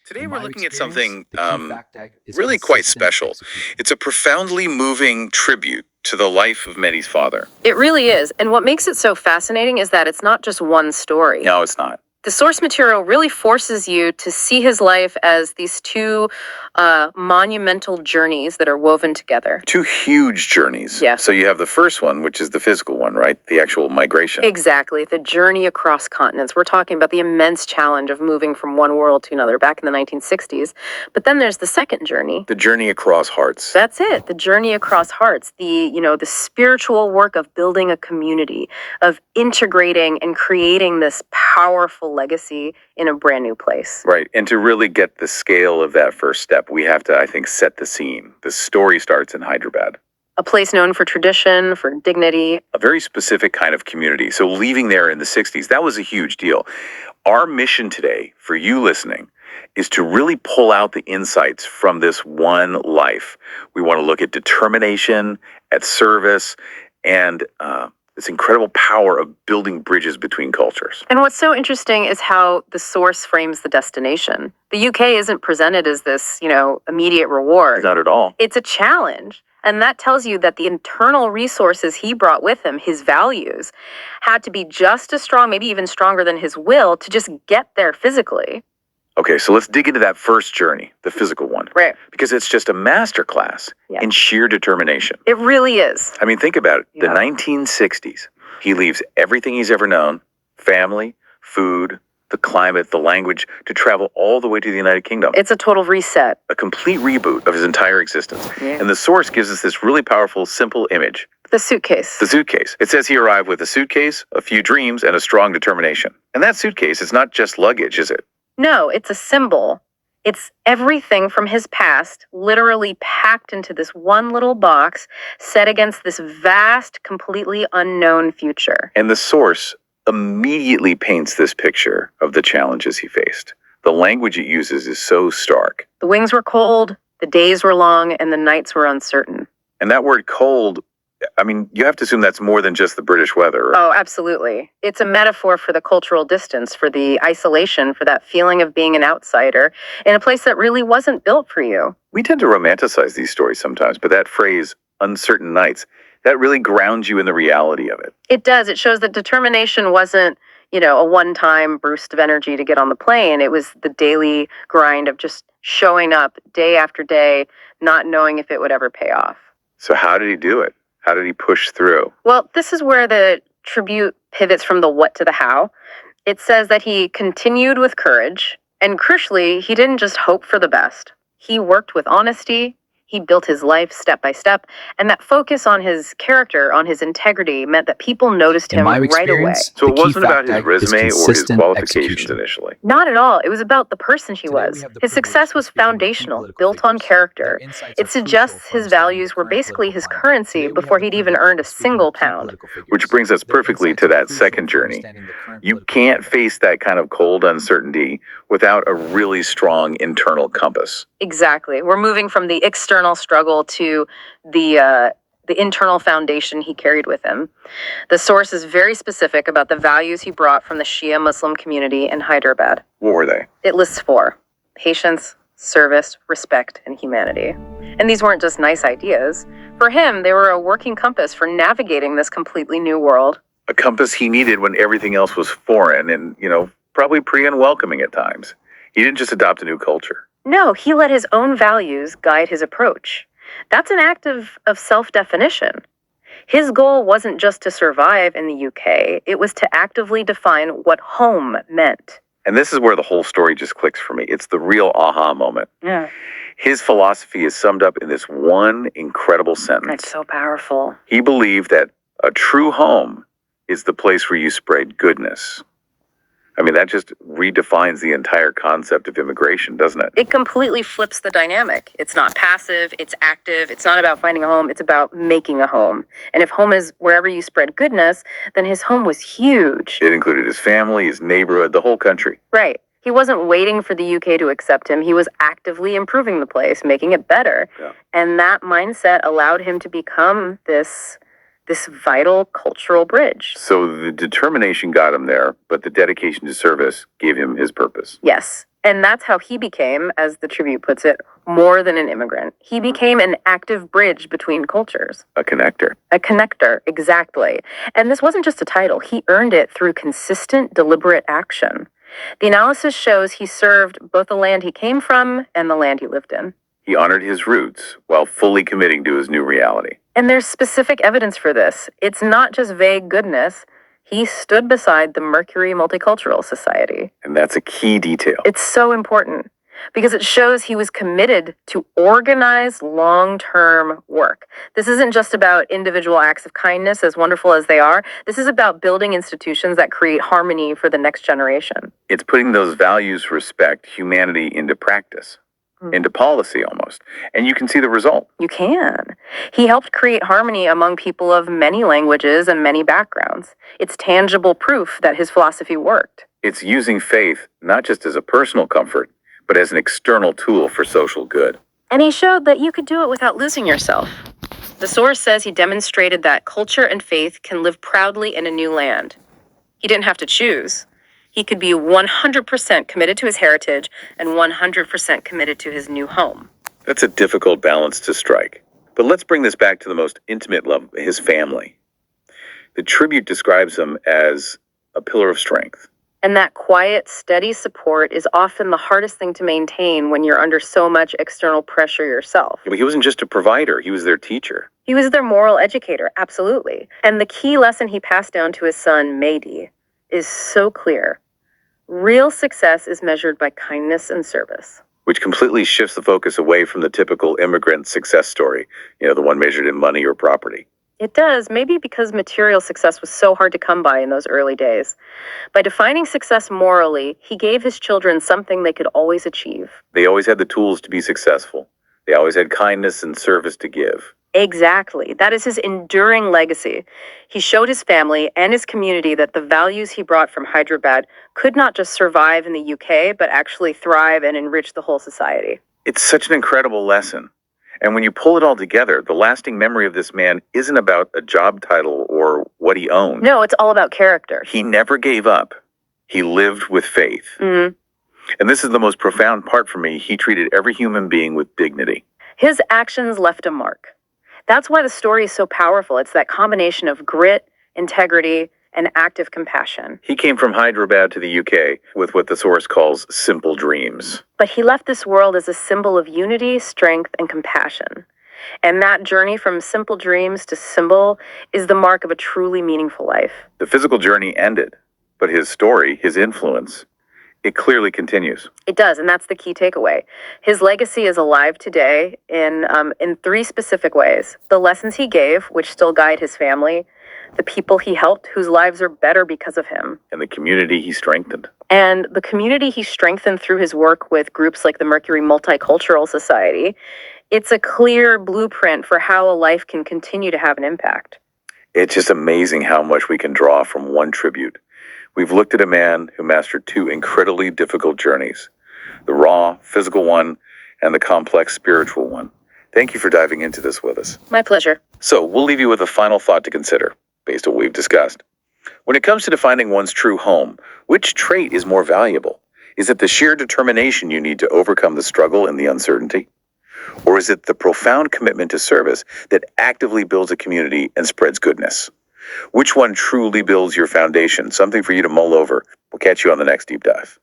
Today In we're my looking at experience, something the key fact tag is really quite consistent special. execution. It's a profoundly moving tribute to the life of Mehdi's father. It really is. And what makes it so fascinating is that it's not just one story. No, it's not. The source material really forces you to see his life as these two monumental journeys that are woven together. Two huge journeys. Yeah. So you have the first one, which is the physical one, right? The actual migration. Exactly. The journey across continents. We're talking about the immense challenge of moving from one world to another back in the 1960s. But then there's the second journey. The journey across hearts. That's it. The journey across hearts. The spiritual work of building a community, of integrating and creating this powerful legacy in a brand new place. Right. And to really get the scale of that first step, we have to, I think, set the scene. The story starts in Hyderabad. A place known for tradition, for dignity. A very specific kind of community. So leaving there in the 60s, that was a huge deal. Our mission today, for you listening, is to really pull out the insights from this one life. We want to look at determination, at service, and this incredible power of building bridges between cultures. And what's so interesting is how the source frames the destination. The UK isn't presented as this, immediate reward. Not at all. It's a challenge. And that tells you that the internal resources he brought with him, his values, had to be just as strong, maybe even stronger than his will, to just get there physically. Okay, so let's dig into that first journey, the physical one. Right. Because it's just a masterclass in sheer determination. It really is. I mean, think about it. Yeah. The 1960s, he leaves everything he's ever known, family, food, the climate, the language, to travel all the way to the United Kingdom. It's a total reset. A complete reboot of his entire existence. Yeah. And the source gives us this really powerful, simple image. The suitcase. The suitcase. It says he arrived with a suitcase, a few dreams, and a strong determination. And that suitcase is not just luggage, is it? No, it's a symbol. It's everything from his past, literally packed into this one little box, set against this vast, completely unknown future. And the source immediately paints this picture of the challenges he faced. The language it uses is so stark. The wings were cold, the days were long, and the nights were uncertain. And that word cold, I mean, you have to assume that's more than just the British weather. Oh, absolutely. It's a metaphor for the cultural distance, for the isolation, for that feeling of being an outsider in a place that really wasn't built for you. We tend to romanticize these stories sometimes, but that phrase, uncertain nights, that really grounds you in the reality of it. It does. It shows that determination wasn't, a one-time burst of energy to get on the plane. It was the daily grind of just showing up day after day, not knowing if it would ever pay off. So how did he do it? How did he push through? Well, this is where the tribute pivots from the what to the how. It says that he continued with courage, and crucially, he didn't just hope for the best. He worked with honesty. He built his life step by step, and that focus on his character, on his integrity, meant that people noticed him right away. So it wasn't about his resume or his qualifications initially? Not at all. It was about the person he was. His success was foundational, built on character. It suggests his values were basically his currency before he'd even earned a single pound. Which brings us perfectly to that second journey. You can't face that kind of cold uncertainty without a really strong internal compass. Exactly. We're moving from the external struggle to the internal foundation he carried with him. The source is very specific about the values he brought from the Shia Muslim community in Hyderabad. What were they? It lists 4: patience, service, respect, and humanity. And these weren't just nice ideas. For him, they were a working compass for navigating this completely new world. A compass he needed when everything else was foreign and, probably pretty unwelcoming at times. He didn't just adopt a new culture. No, he let his own values guide his approach. That's an act of self-definition. His goal wasn't just to survive in the UK, it was to actively define what home meant. And this is where the whole story just clicks for me. It's the real aha moment. Yeah. His philosophy is summed up in this one incredible sentence. That's so powerful. He believed that a true home is the place where you spread goodness. I mean, that just redefines the entire concept of immigration, doesn't it? It completely flips the dynamic. It's not passive, it's active. It's not about finding a home, it's about making a home. And if home is wherever you spread goodness, then his home was huge. It included his family, his neighborhood, the whole country. Right. He wasn't waiting for the UK to accept him. He was actively improving the place, making it better. Yeah. And that mindset allowed him to become this vital cultural bridge. So the determination got him there, but the dedication to service gave him his purpose. Yes. And that's how he became, as the tribute puts it, more than an immigrant. He became an active bridge between cultures. A connector. A connector, exactly. And this wasn't just a title. He earned it through consistent, deliberate action. The analysis shows he served both the land he came from and the land he lived in. He honored his roots while fully committing to his new reality. And there's specific evidence for this. It's not just vague goodness. He stood beside the Mercury Multicultural Society. And that's a key detail. It's so important because it shows he was committed to organized, long-term work. This isn't just about individual acts of kindness, as wonderful as they are. This is about building institutions that create harmony for the next generation. It's putting those values, respect, humanity into practice. Into policy almost. And you can see the result. You can. He helped create harmony among people of many languages and many backgrounds. It's tangible proof that his philosophy worked. It's using faith not just as a personal comfort, but as an external tool for social good. And he showed that you could do it without losing yourself. The source says he demonstrated that culture and faith can live proudly in a new land. He didn't have to choose. He could be 100% committed to his heritage and 100% committed to his new home. That's a difficult balance to strike. But let's bring this back to the most intimate level, his family. The tribute describes him as a pillar of strength. And that quiet, steady support is often the hardest thing to maintain when you're under so much external pressure yourself. But he wasn't just a provider, he was their teacher. He was their moral educator, absolutely. And the key lesson he passed down to his son, Mehdi, is so clear. Real success is measured by kindness and service. Which completely shifts the focus away from the typical immigrant success story, the one measured in money or property. It does, maybe because material success was so hard to come by in those early days. By defining success morally, he gave his children something they could always achieve. They always had the tools to be successful. They always had kindness and service to give. Exactly. That is his enduring legacy. He showed his family and his community that the values he brought from Hyderabad could not just survive in the UK, but actually thrive and enrich the whole society. It's such an incredible lesson. And when you pull it all together, the lasting memory of this man isn't about a job title or what he owned. No, it's all about character. He never gave up. He lived with faith. Mm-hmm. And this is the most profound part for me. He treated every human being with dignity. His actions left a mark. That's why the story is so powerful. It's that combination of grit, integrity, and active compassion. He came from Hyderabad to the UK with what the source calls simple dreams. But he left this world as a symbol of unity, strength, and compassion. And that journey from simple dreams to symbol is the mark of a truly meaningful life. The physical journey ended, but his story, his influence, it clearly continues. It does, and that's the key takeaway. His legacy is alive today in 3 specific ways. The lessons he gave, which still guide his family, the people he helped whose lives are better because of him, And the community he strengthened. and the community he strengthened through his work with groups like the Mercury Multicultural Society. It's a clear blueprint for how a life can continue to have an impact. It's just amazing how much we can draw from one tribute. We've looked at a man who mastered 2 incredibly difficult journeys, the raw, physical one, and the complex spiritual one. Thank you for diving into this with us. My pleasure. So we'll leave you with a final thought to consider, based on what we've discussed. When it comes to defining one's true home, which trait is more valuable? Is it the sheer determination you need to overcome the struggle and the uncertainty? Or is it the profound commitment to service that actively builds a community and spreads goodness? Which one truly builds your foundation? Something for you to mull over. We'll catch you on the next deep dive.